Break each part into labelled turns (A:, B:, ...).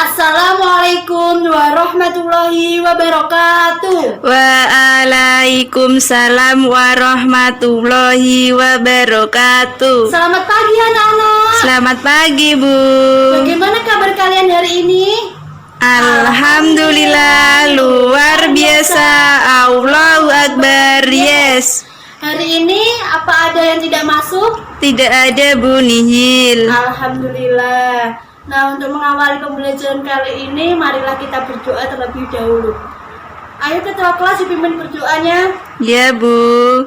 A: Assalamualaikum warahmatullahi wabarakatuh.
B: Waalaikumsalam warahmatullahi wabarakatuh.
A: Selamat pagi anak-anak.
B: Selamat pagi, Bu.
A: Bagaimana kabar kalian hari ini?
B: Alhamdulillah, luar biasa. Allahu Akbar. Yes.
A: Hari ini apa ada yang tidak masuk?
B: Tidak ada, Bu Nihil.
A: Alhamdulillah. Nah, untuk mengawali pembelajaran kali ini, marilah kita berdoa terlebih dahulu. Ayo ketua kelas dipimpin berdoanya.
B: Ya, Bu.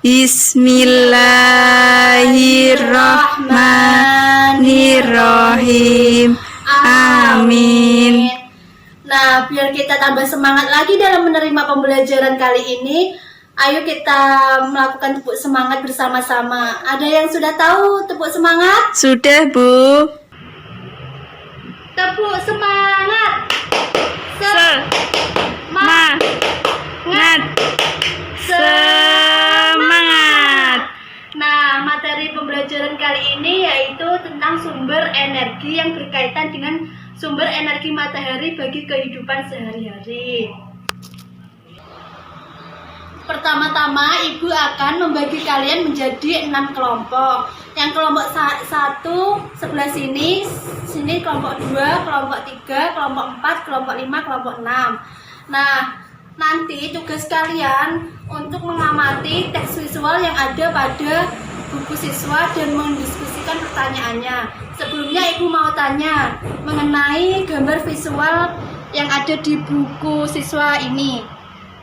B: Bismillahirrahmanirrahim. Amin.
A: Nah, biar kita tambah semangat lagi dalam menerima pembelajaran kali ini, ayo kita melakukan tepuk semangat bersama-sama. Ada yang sudah tahu tepuk semangat?
B: Sudah, Bu.
A: Tepuk semangat.
B: Semangat.
A: Nah, materi pembelajaran kali ini yaitu tentang sumber energi yang berkaitan dengan sumber energi matahari bagi kehidupan sehari-hari. Pertama-tama, Ibu akan membagi kalian menjadi 6 kelompok. Yang kelompok 1 sebelah sini kelompok 2, kelompok 3, kelompok 4, kelompok 5, kelompok 6. Nah, nanti tugas kalian untuk mengamati teks visual yang ada pada buku siswa dan mendiskusikan pertanyaannya. Sebelumnya Ibu mau tanya mengenai gambar visual yang ada di buku siswa ini.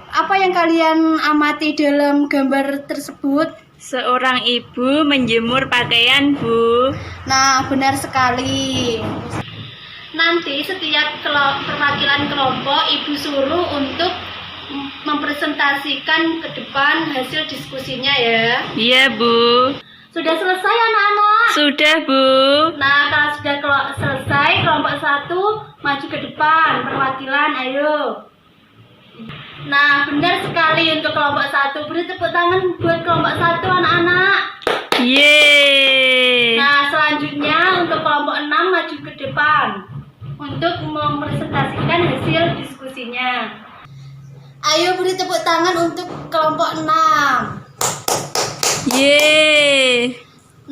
A: Apa yang kalian amati dalam gambar tersebut?
B: Seorang ibu menjemur pakaian, Bu.
A: Nah, benar sekali. Nanti setiap perwakilan kelompok Ibu suruh untuk mempresentasikan ke depan hasil diskusinya ya.
B: Iya, Bu.
A: Sudah selesai anak-anak?
B: Sudah, Bu.
A: Nah, kalau sudah selesai, kelompok 1 maju ke depan. Perwakilan, ayo. Nah, benar sekali untuk kelompok 1. Beri tepuk tangan buat kelompok 1 anak-anak.
B: Yeay.
A: Nah, selanjutnya untuk kelompok 6 maju ke depan untuk mempresentasikan hasil diskusinya. Ayo beri tepuk tangan untuk kelompok 6.
B: Yeay.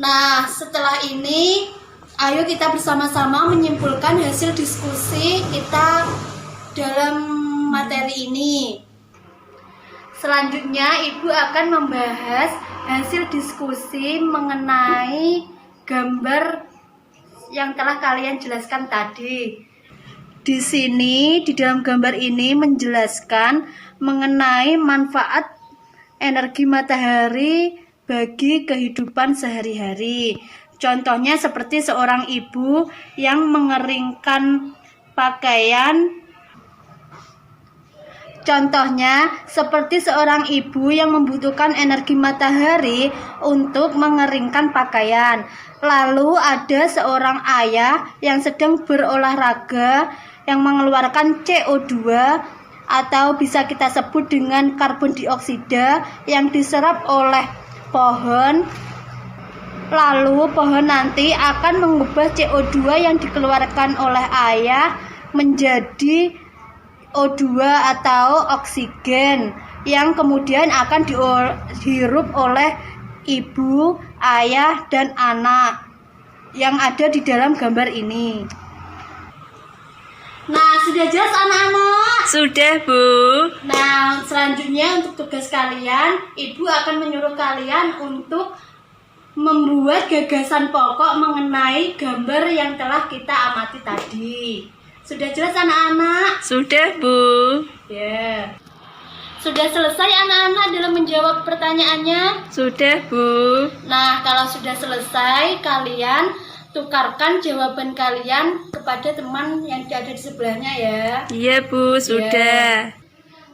A: Nah, setelah ini ayo kita bersama-sama menyimpulkan hasil diskusi kita dalam materi ini. Selanjutnya Ibu akan membahas hasil diskusi mengenai gambar yang telah kalian jelaskan tadi. Di sini di dalam gambar ini menjelaskan mengenai manfaat energi matahari bagi kehidupan sehari-hari. Contohnya seperti seorang ibu yang mengeringkan pakaian. Contohnya, seperti seorang ibu yang membutuhkan energi matahari untuk mengeringkan pakaian. Lalu ada seorang ayah yang sedang berolahraga yang mengeluarkan CO2 atau bisa kita sebut dengan karbon dioksida yang diserap oleh pohon. Lalu pohon nanti akan mengubah CO2 yang dikeluarkan oleh ayah menjadi O2 atau oksigen yang kemudian akan dihirup oleh ibu, ayah, dan anak yang ada di dalam gambar ini. Nah, sudah jelas anak-anak?
B: Sudah, Bu.
A: Nah, selanjutnya untuk tugas kalian, Ibu akan menyuruh kalian untuk membuat gagasan pokok mengenai gambar yang telah kita amati tadi. Sudah jelas anak-anak?
B: Sudah, Bu.
A: Ya. Sudah selesai anak-anak dalam menjawab pertanyaannya?
B: Sudah, Bu.
A: Nah, kalau sudah selesai, kalian tukarkan jawaban kalian kepada teman yang ada di sebelahnya ya.
B: Iya, Bu, sudah.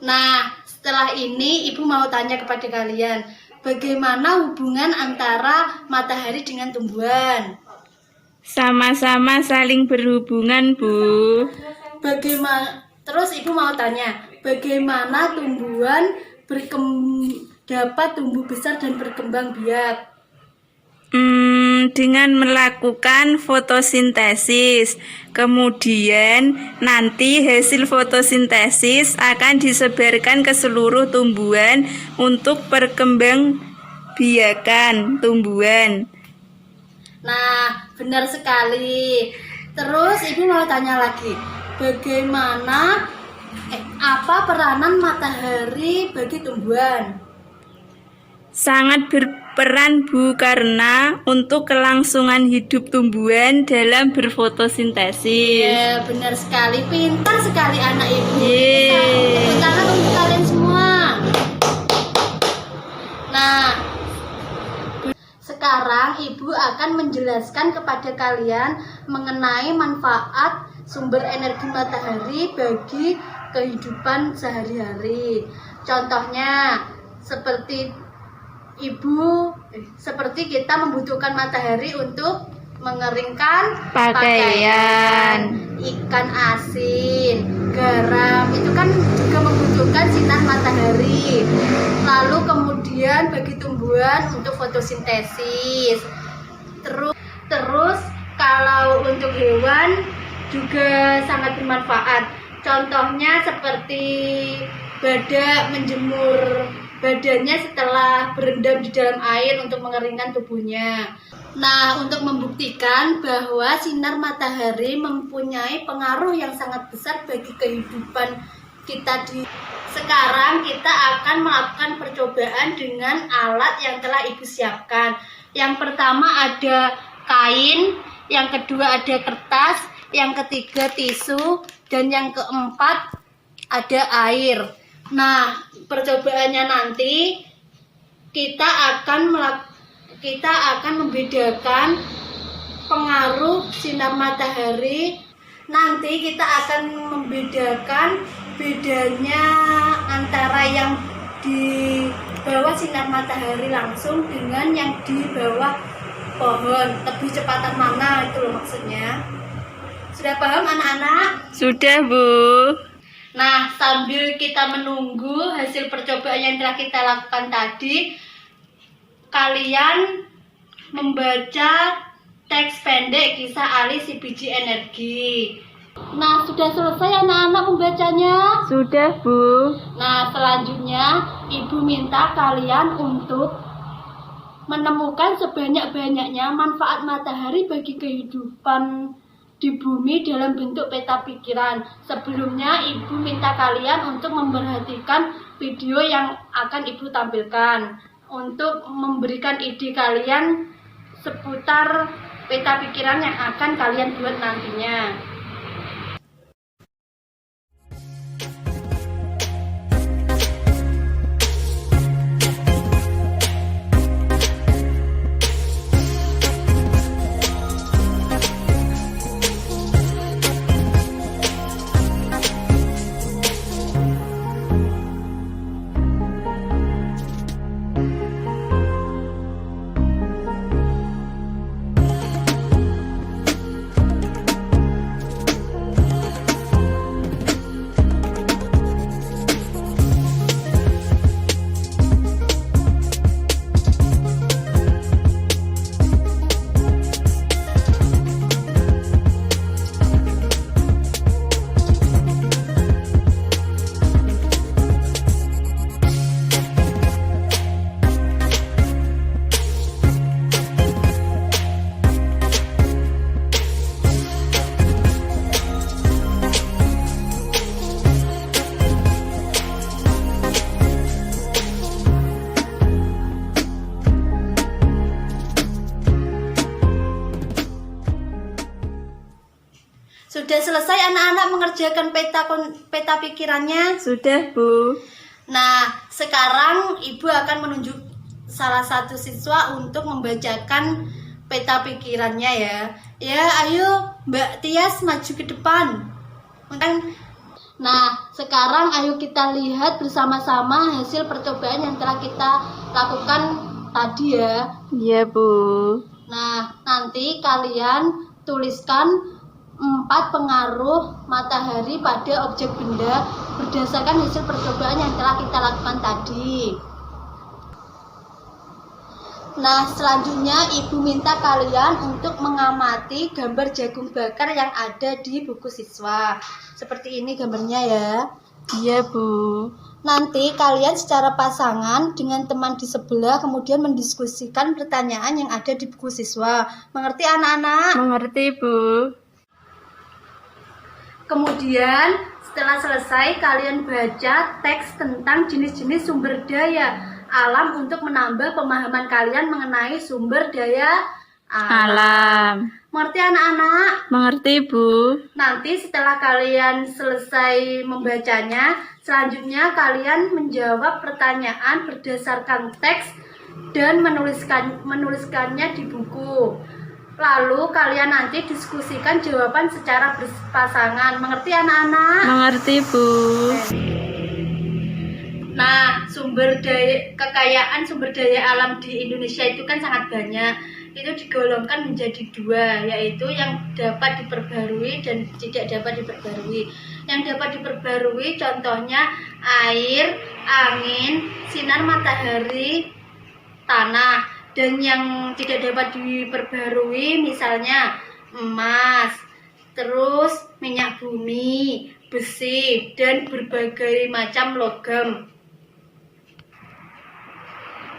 A: Nah, setelah ini Ibu mau tanya kepada kalian, bagaimana hubungan antara matahari dengan tumbuhan?
B: Sama-sama saling berhubungan, Bu.
A: Terus Ibu mau tanya, bagaimana tumbuhan dapat tumbuh besar dan berkembang biak?
B: Dengan melakukan fotosintesis. Kemudian nanti hasil fotosintesis akan disebarkan ke seluruh tumbuhan untuk perkembangbiakan tumbuhan.
A: Nah, benar sekali. Terus Ibu mau tanya lagi, bagaimana apa peranan matahari bagi tumbuhan?
B: Sangat berperan Bu, karena untuk kelangsungan hidup tumbuhan dalam berfotosintesis.
A: Ya, benar sekali. Pintar sekali anak Ibu.
B: Yeay.
A: Tepuk tangan untuk kalian semua. Nah, sekarang Ibu akan menjelaskan kepada kalian mengenai manfaat sumber energi matahari bagi kehidupan sehari-hari. Contohnya seperti seperti kita membutuhkan matahari untuk mengeringkan pakaian, ikan asin, garam, itu kan juga membutuhkan sinar matahari. Lalu kemudian bagi tumbuhan untuk fotosintesis. Terus kalau untuk hewan juga sangat bermanfaat. Contohnya seperti badak menjemur badannya setelah berendam di dalam air untuk mengeringkan tubuhnya. Nah, untuk membuktikan bahwa sinar matahari mempunyai pengaruh yang sangat besar bagi kehidupan kita sekarang kita akan melakukan percobaan dengan alat yang telah Ibu siapkan. Yang pertama ada kain, yang kedua ada kertas, yang ketiga tisu, dan yang keempat ada air. Nah, percobaannya nanti kita akan membedakan pengaruh sinar matahari. Nanti kita akan membedakan bedanya antara yang di bawah sinar matahari langsung dengan yang di bawah pohon. Lebih cepatan mana itu loh maksudnya. Sudah paham anak-anak?
B: Sudah Bu.
A: Nah, sambil kita menunggu hasil percobaan yang telah kita lakukan tadi, kalian membaca teks pendek kisah Ali si biji energi. Nah, sudah selesai anak-anak membacanya?
B: Sudah Bu.
A: Nah, selanjutnya Ibu minta kalian untuk menemukan sebanyak-banyaknya manfaat matahari bagi kehidupan di bumi dalam bentuk peta pikiran. Sebelumnya Ibu minta kalian untuk memperhatikan video yang akan Ibu tampilkan untuk memberikan ide kalian seputar peta pikiran yang akan kalian buat nantinya. Sudah selesai anak-anak mengerjakan peta pikirannya?
B: Sudah Bu.
A: Nah, sekarang Ibu akan menunjuk salah satu siswa untuk membacakan peta pikirannya ya. Ya, ayo Mbak Tias maju ke depan. Nah, sekarang ayo kita lihat bersama-sama hasil percobaan yang telah kita lakukan tadi ya.
B: Iya Bu.
A: Nah, nanti kalian tuliskan 4 pengaruh matahari pada objek benda berdasarkan hasil percobaan yang telah kita lakukan tadi. Nah, selanjutnya Ibu minta kalian untuk mengamati gambar jagung bakar yang ada di buku siswa. Seperti ini gambarnya ya.
B: Iya, Bu.
A: Nanti kalian secara pasangan dengan teman di sebelah kemudian mendiskusikan pertanyaan yang ada di buku siswa. Mengerti anak-anak?
B: Mengerti, Bu.
A: Kemudian setelah selesai kalian baca teks tentang jenis-jenis sumber daya alam untuk menambah pemahaman kalian mengenai sumber daya
B: Alam.
A: Mengerti anak-anak?
B: Mengerti, Bu.
A: Nanti setelah kalian selesai membacanya, selanjutnya kalian menjawab pertanyaan berdasarkan teks dan menuliskannya di buku. Lalu kalian nanti diskusikan jawaban secara berpasangan. Mengerti anak-anak?
B: Mengerti, Bu.
A: Nah, kekayaan sumber daya alam di Indonesia itu kan sangat banyak. Itu digolongkan menjadi dua, yaitu yang dapat diperbarui dan tidak dapat diperbarui. Yang dapat diperbarui contohnya air, angin, sinar matahari, tanah. Dan yang tidak dapat diperbarui misalnya emas, terus minyak bumi, besi, dan berbagai macam logam.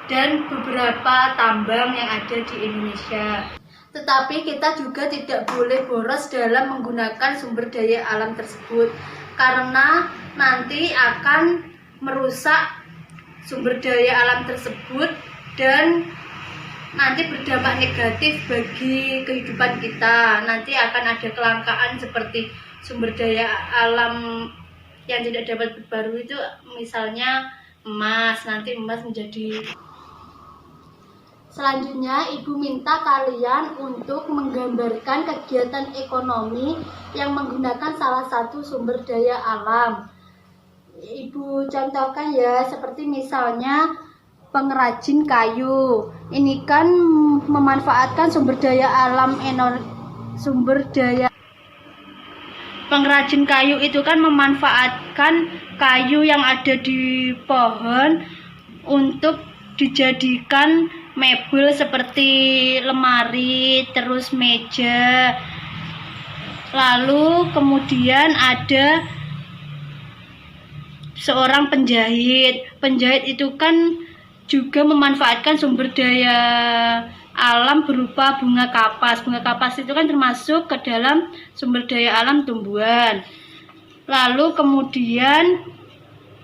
A: Dan beberapa tambang yang ada di Indonesia. Tetapi kita juga tidak boleh boros dalam menggunakan sumber daya alam tersebut, karena nanti akan merusak sumber daya alam tersebut dan nanti berdampak negatif bagi kehidupan kita. Nanti akan ada kelangkaan seperti sumber daya alam yang tidak dapat diperbarui itu, misalnya emas. Nanti emas menjadi. Selanjutnya, Ibu minta kalian untuk menggambarkan kegiatan ekonomi yang menggunakan salah satu sumber daya alam. Ibu contohkan ya, seperti misalnya pengrajin kayu. Ini kan memanfaatkan sumber daya alam pengrajin kayu itu kan memanfaatkan kayu yang ada di pohon untuk dijadikan mebel seperti lemari, terus meja. Lalu kemudian ada seorang penjahit. Penjahit itu kan juga memanfaatkan sumber daya alam berupa bunga kapas. Bunga kapas itu kan termasuk ke dalam sumber daya alam tumbuhan. Lalu kemudian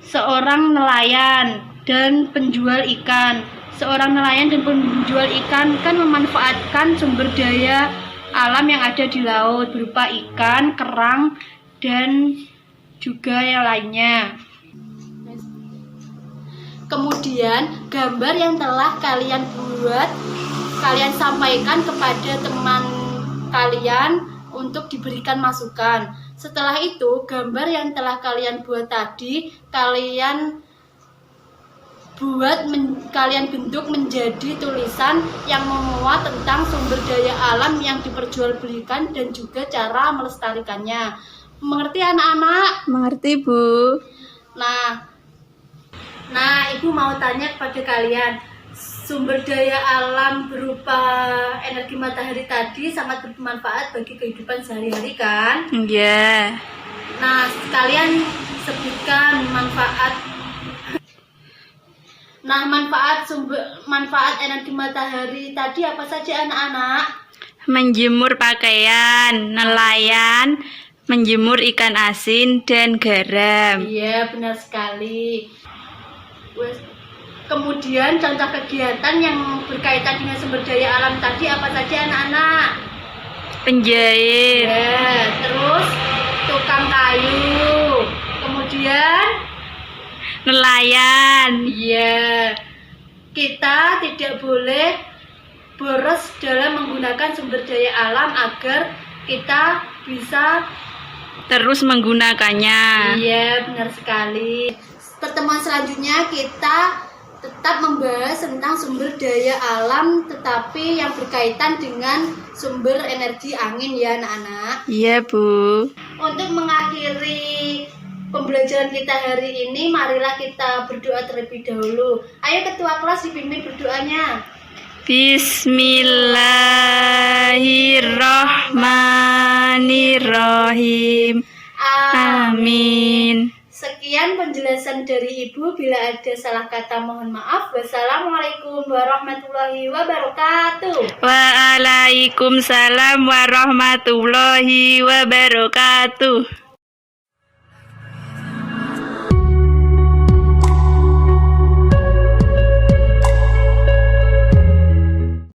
A: seorang nelayan dan penjual ikan. Seorang nelayan dan penjual ikan kan memanfaatkan sumber daya alam yang ada di laut berupa ikan, kerang, dan juga yang lainnya. Kemudian gambar yang telah kalian buat, kalian sampaikan kepada teman kalian untuk diberikan masukan. Setelah itu, gambar yang telah kalian buat tadi, kalian bentuk menjadi tulisan yang memuat tentang sumber daya alam yang diperjualbelikan dan juga cara melestarikannya. Mengerti anak-anak?
B: Mengerti, Bu.
A: Nah, Ibu mau tanya kepada kalian, sumber daya alam berupa energi matahari tadi sangat bermanfaat bagi kehidupan sehari-hari kan?
B: Iya.
A: Nah, kalian sebutkan manfaat energi matahari tadi apa saja anak-anak?
B: Menjemur pakaian, nelayan, menjemur ikan asin dan garam.
A: Iya, benar sekali. Kemudian contoh kegiatan yang berkaitan dengan sumber daya alam tadi apa saja anak-anak?
B: Penjahit.
A: Ya, terus tukang kayu. Kemudian
B: Nelayan.
A: iya, kita tidak boleh boros dalam menggunakan sumber daya alam agar kita bisa
B: Terus menggunakannya.
A: Iya, benar sekali. Pertemuan selanjutnya kita tetap membahas tentang sumber daya alam, tetapi yang berkaitan dengan sumber energi angin ya anak-anak.
B: Iya, Bu.
A: Untuk mengakhiri pembelajaran kita hari ini, marilah kita berdoa terlebih dahulu. Ayo ketua kelas dipimpin berdoanya.
B: Bismillahirrahmanirrahim. Amin.
A: Sekian penjelasan dari Ibu. Bila ada salah kata mohon maaf. Wassalamualaikum warahmatullahi wabarakatuh.
B: Waalaikumsalam warahmatullahi wabarakatuh.